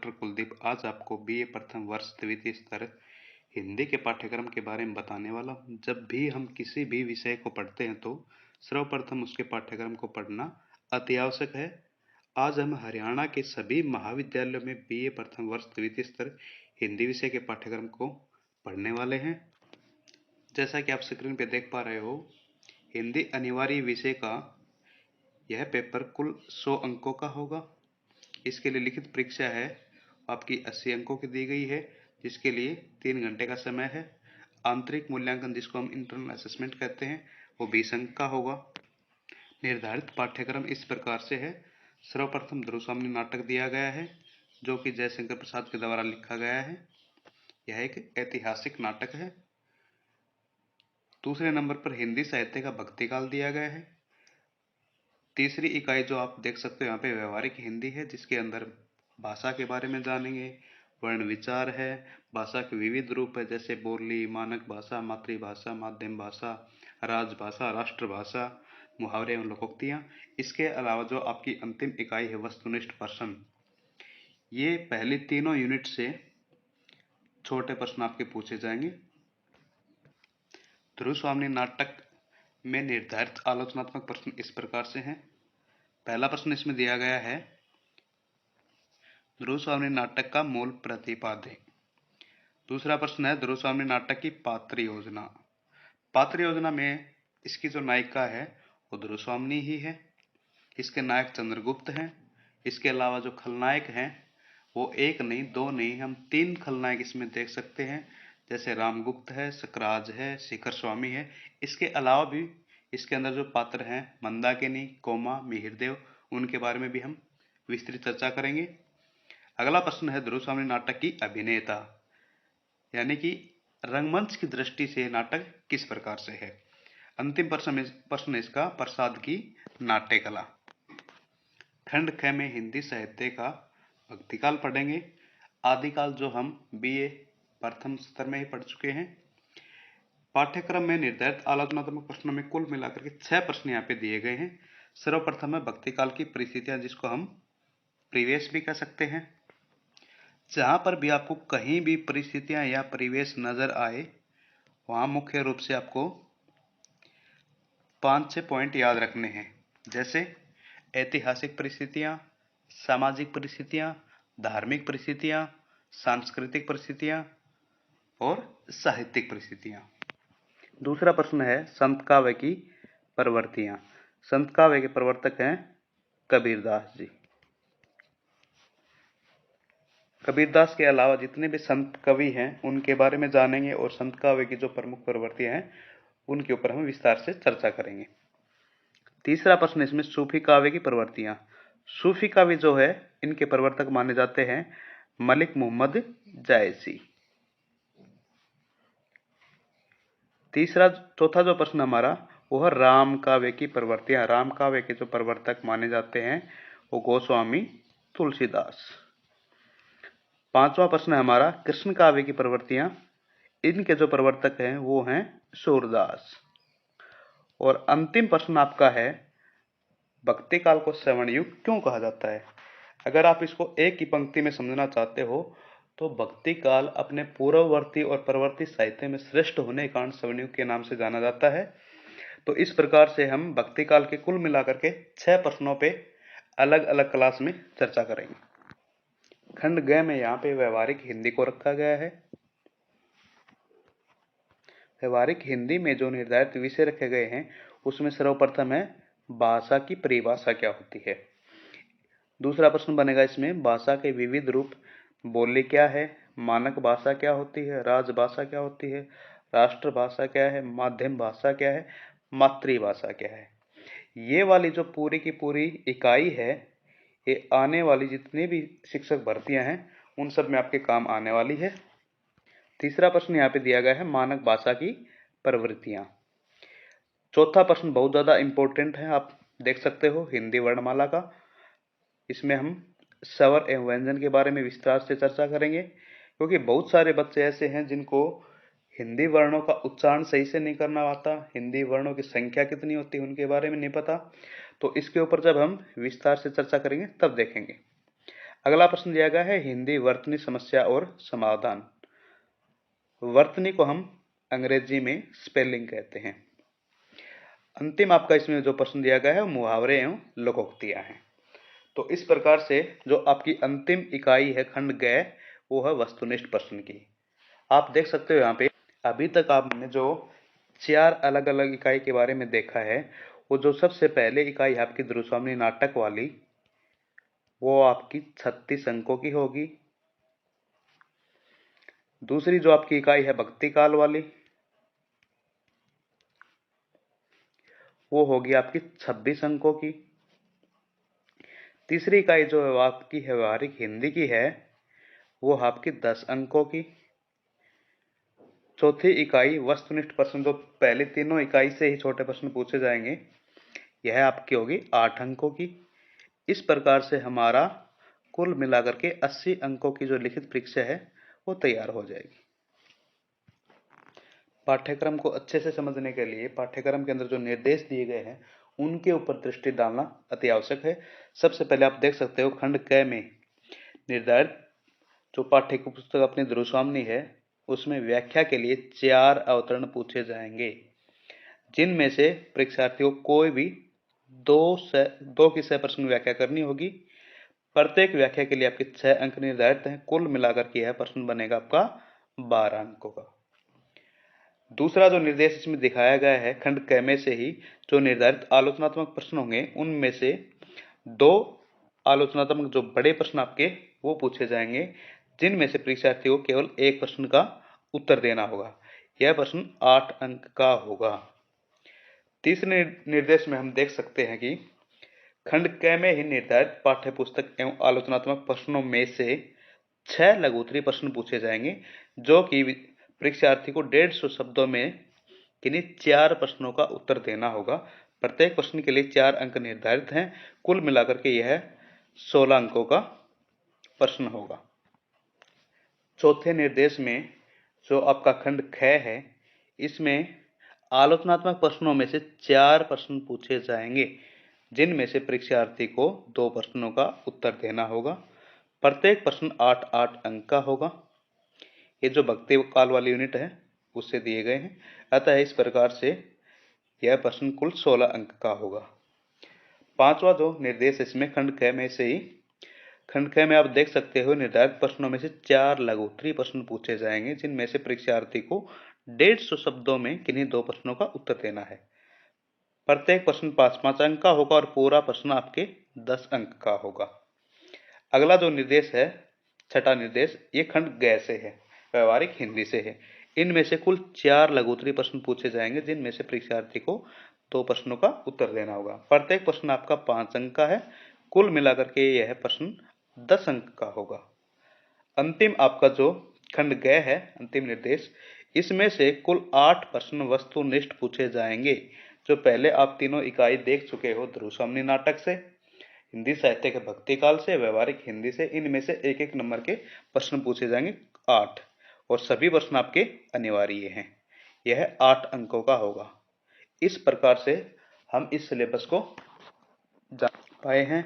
Doctor Kuldeep आज आपको BA प्रथम वर्ष द्वितीय स्तर हिंदी के पाठ्यक्रम के बारे में बताने वाला हूँ। जब भी हम किसी भी विषय को पढ़ते हैं तो सर्वप्रथम उसके पाठ्यक्रम को पढ़ना अति आवश्यक है। आज हम हरियाणा के सभी महाविद्यालयों में बीए प्रथम वर्ष द्वितीय स्तर हिंदी विषय के पाठ्यक्रम को पढ़ने वाले हैं। जैसा कि आप स्क्रीन पे देख पा रहे हो, हिंदी अनिवार्य विषय का यह पेपर कुल 100 अंकों का होगा। इसके लिए लिखित परीक्षा है आपकी 80 अंकों की दी गई है, जिसके लिए 3 घंटे का समय है। आंतरिक मूल्यांकन, जिसको हम इंटरनल असेसमेंट कहते हैं, वो 20 अंक का होगा। निर्धारित पाठ्यक्रम इस प्रकार से है। सर्वप्रथम ध्रुवस्वामिनी नाटक दिया गया है, जो कि जयशंकर प्रसाद के द्वारा लिखा गया है। यह एक ऐतिहासिक नाटक है। दूसरे नंबर पर हिंदी साहित्य का भक्तिकाल दिया गया है। तीसरी इकाई जो आप देख सकते हो यहाँ पे व्यवहारिक हिंदी है, जिसके अंदर भाषा के बारे में जानेंगे। वर्ण विचार है, भाषा के विविध रूप है, जैसे बोली, मानक भाषा, मातृभाषा, माध्यम भाषा, राजभाषा, राष्ट्रभाषा, मुहावरे एवं लोकोक्तियाँ। इसके अलावा जो आपकी अंतिम इकाई है वस्तुनिष्ठ प्रश्न, ये पहली तीनों यूनिट से छोटे प्रश्न आपके पूछे जाएंगे। ध्रुवस्वामिनी नाटक में निर्धारित आलोचनात्मक प्रश्न इस प्रकार से हैं। पहला प्रश्न इसमें दिया गया है, ध्रुवस्वामिनी नाटक का मूल प्रतिपाद्य। दूसरा प्रश्न है, ध्रुवस्वामिनी नाटक की पात्र योजना। पात्र योजना में इसकी जो नायिका है वो ध्रुवस्वामिनी ही है। इसके नायक चंद्रगुप्त हैं। इसके अलावा जो खलनायक हैं वो एक नहीं, दो नहीं, हम 3 खलनायक इसमें देख सकते हैं, जैसे रामगुप्त है, सकराज है, शिखर स्वामी है। इसके अलावा भी इसके अंदर जो पात्र हैं, मंदाकिनी, कोमा, मिहिरदेव, उनके बारे में भी हम विस्तृत चर्चा करेंगे। अगला प्रश्न है, ध्रुवस्वामिनी नाटक की अभिनेता, यानी कि रंगमंच की दृष्टि से नाटक किस प्रकार से है। अंतिम प्रश्न इसका, प्रसाद की नाट्य कला। खंड ख में हिंदी साहित्य का भक्तिकाल पढ़ेंगे। आदिकाल जो हम बीए प्रथम स्तर में ही पढ़ चुके हैं। पाठ्यक्रम में निर्धारित आलोचनात्मक प्रश्नों में कुल मिलाकर के 6 प्रश्न यहाँ पे दिए गए हैं। सर्वप्रथम है भक्तिकाल की परिस्थितियां, जिसको हम परिवेश भी कह सकते हैं। जहां पर भी आपको कहीं भी परिस्थितियां या परिवेश नजर आए, वहां मुख्य रूप से आपको 5-6 पॉइंट याद रखने हैं, जैसे ऐतिहासिक परिस्थितियां, सामाजिक परिस्थितियां, धार्मिक परिस्थितियां, सांस्कृतिक परिस्थितियां और साहित्यिक परिस्थितियां। दूसरा प्रश्न है, संत काव्य की प्रवृत्तियां। संत काव्य के प्रवर्तक हैं कबीरदास जी। कबीरदास के अलावा जितने भी संत कवि हैं उनके बारे में जानेंगे और संत काव्य की जो प्रमुख प्रवृत्तियां हैं उनके ऊपर हम विस्तार से चर्चा करेंगे। तीसरा प्रश्न इसमें, सूफी काव्य की प्रवृत्तियां। सूफी काव्य जो है, इनके प्रवर्तक माने जाते हैं मलिक मोहम्मद जायसी। चौथा जो प्रश्न हमारा वो है राम काव्य की प्रवृत्तियां। राम काव्य के जो प्रवर्तक माने जाते हैं वो गोस्वामी तुलसीदास। पांचवा प्रश्न है हमारा कृष्ण काव्य की प्रवृत्तियां। इनके जो प्रवर्तक हैं वो हैं सूरदास। और अंतिम प्रश्न आपका है, भक्ति काल को श्रवण युग क्यों कहा जाता है। अगर आप इसको एक ही पंक्ति में समझना चाहते हो तो भक्ति काल अपने पूर्ववर्ती और परवर्ती साहित्य में श्रेष्ठ होने के कारण श्रवण युग के नाम से जाना जाता है। तो इस प्रकार से हम भक्ति काल के कुल मिलाकर के 6 प्रश्नों पे अलग अलग क्लास में चर्चा करेंगे। खंड ग में यहाँ पे व्यवहारिक हिंदी को रखा गया है। व्यवहारिक हिंदी में जो निर्धारित विषय रखे गए हैं उसमें सर्वप्रथम है भाषा की परिभाषा क्या होती है। दूसरा प्रश्न बनेगा इसमें, भाषा के विविध रूप। बोली क्या है, मानक भाषा क्या होती है, राजभाषा क्या होती है, राष्ट्रभाषा क्या है, माध्यम भाषा क्या है, मातृभाषा क्या है। ये वाली जो पूरी की पूरी इकाई है, ये आने वाली जितनी भी शिक्षक भर्तियां हैं उन सब में आपके काम आने वाली है। तीसरा प्रश्न यहाँ पे दिया गया है, मानक भाषा की प्रवृत्तियां। चौथा प्रश्न बहुत ज्यादा इंपॉर्टेंट है, आप देख सकते हो, हिंदी वर्णमाला का। इसमें हम स्वर एवं व्यंजन के बारे में विस्तार से चर्चा करेंगे, क्योंकि बहुत सारे बच्चे ऐसे हैं जिनको हिंदी वर्णों का उच्चारण सही से नहीं करना आता, हिंदी वर्णों की संख्या कितनी होती है उनके बारे में नहीं पता। तो इसके ऊपर जब हम विस्तार से चर्चा करेंगे तब देखेंगे। अगला प्रश्न दिया गया है हिंदी वर्तनी समस्या और समाधान। वर्तनी को हम अंग्रेजी में स्पेलिंग कहते हैं। अंतिम आपका इसमें जो प्रश्न दिया गया है वो मुहावरे एवं लोकोक्तियां हैं। तो इस प्रकार से जो आपकी अंतिम इकाई है खंड ग, वो है वस्तुनिष्ठ प्रश्न की। आप देख सकते हो यहाँ पे अभी तक आपने जो 4 अलग अलग इकाई के बारे में देखा है, वो जो सबसे पहले इकाई है आपकी ध्रुवस्वामिनी नाटक वाली, वो आपकी 36 अंकों की होगी। दूसरी जो आपकी इकाई है भक्ति काल वाली, वो होगी आपकी 26 अंकों की। तीसरी इकाई जो है आपकी है व्यवहारिक हिंदी की है, वो आपकी 10 अंकों की। चौथी इकाई वस्तुनिष्ठ प्रश्न, जो पहले तीनों इकाई से ही छोटे प्रश्न पूछे जाएंगे, यह आपकी होगी 8 अंकों की। इस प्रकार से हमारा कुल मिलाकर के 80 अंकों की जो लिखित परीक्षा है वो तैयार हो जाएगी। पाठ्यक्रम को अच्छे से समझने के लिए पाठ्यक्रम के अंदर जो निर्देश दिए गए हैं उनके ऊपर दृष्टि डालना अति आवश्यक है। सबसे पहले आप देख सकते हो खंड क में निर्धारित जो पाठ्य पुस्तक अपनी ध्रुवस्वामिनी है उसमें व्याख्या के लिए 4 अवतरण पूछे जाएंगे, जिनमें से परीक्षार्थियों को कोई भी दो की 6 प्रश्न व्याख्या करनी होगी। प्रत्येक व्याख्या के लिए आपके 6 अंक निर्धारित हैं। कुल मिलाकर के यह प्रश्न बनेगा आपका 12 अंकों का। दूसरा जो निर्देश इसमें दिखाया गया है खंड क में से ही जो निर्धारित आलोचनात्मक प्रश्न होंगे उनमें से 2 आलोचनात्मक जो बड़े प्रश्न आपके वो पूछे जाएंगे, जिनमें से परीक्षार्थियों को केवल एक प्रश्न का उत्तर देना होगा। यह प्रश्न 8 अंक का होगा। तीसरे निर्देश में हम देख सकते हैं कि खंड क में ही निर्धारित पाठ्य पुस्तक एवं आलोचनात्मक प्रश्नों में से 6 लघुत्तरीय प्रश्न पूछे जाएंगे, जो कि परीक्षार्थी को 150 शब्दों में किन्हीं 4 प्रश्नों का उत्तर देना होगा। प्रत्येक प्रश्न के लिए 4 अंक निर्धारित हैं। कुल मिलाकर के यह 16 अंकों का प्रश्न होगा। चौथे निर्देश में जो आपका खंड ख है, इसमें आलोचनात्मक प्रश्नों में से 4 प्रश्न पूछे जाएंगे, जिनमें से परीक्षार्थी को 2 प्रश्नों का उत्तर देना होगा। प्रत्येक प्रश्न 8-8 अंक का होगा। ये जो भक्ति काल वाली यूनिट है उससे दिए गए हैं। अतः इस प्रकार से यह प्रश्न कुल 16 अंक का होगा। पांचवा जो निर्देश इसमें खंड क में से ही खंड क में आप देख सकते हो निर्धारित प्रश्नों में से 4 लघुत्तरीय प्रश्न पूछे जाएंगे, जिनमें से परीक्षार्थी को 150 शब्दों में किन्हीं 2 प्रश्नों का उत्तर देना है। प्रत्येक प्रश्न 5-5 अंक का होगा और पूरा प्रश्न आपके 10 अंक का होगा। अगला जो निर्देश है छठा निर्देश, ये खंड ग से है, व्यवहारिक हिंदी से है। इनमें से कुल 4 लघुत्तरीय प्रश्न पूछे जाएंगे, जिनमें से परीक्षार्थी को 2 प्रश्नों का उत्तर देना होगा। प्रत्येक प्रश्न आपका 5 अंक का है। कुल मिलाकर के यह प्रश्न 10 अंक का होगा। अंतिम आपका जो खंड ग है अंतिम निर्देश, इसमें से कुल 8 प्रश्न वस्तुनिष्ठ पूछे जाएंगे, जो पहले आप तीनों इकाई देख चुके हो ध्रुवस्वामिनी नाटक से, हिंदी साहित्य के भक्ति काल से, व्यवहारिक हिंदी से। इनमें से 1-1 नंबर के प्रश्न पूछे जाएंगे 8, और सभी प्रश्न आपके अनिवार्य हैं। यह 8 अंकों का होगा। इस प्रकार से हम इस सिलेबस को जान पाए हैं।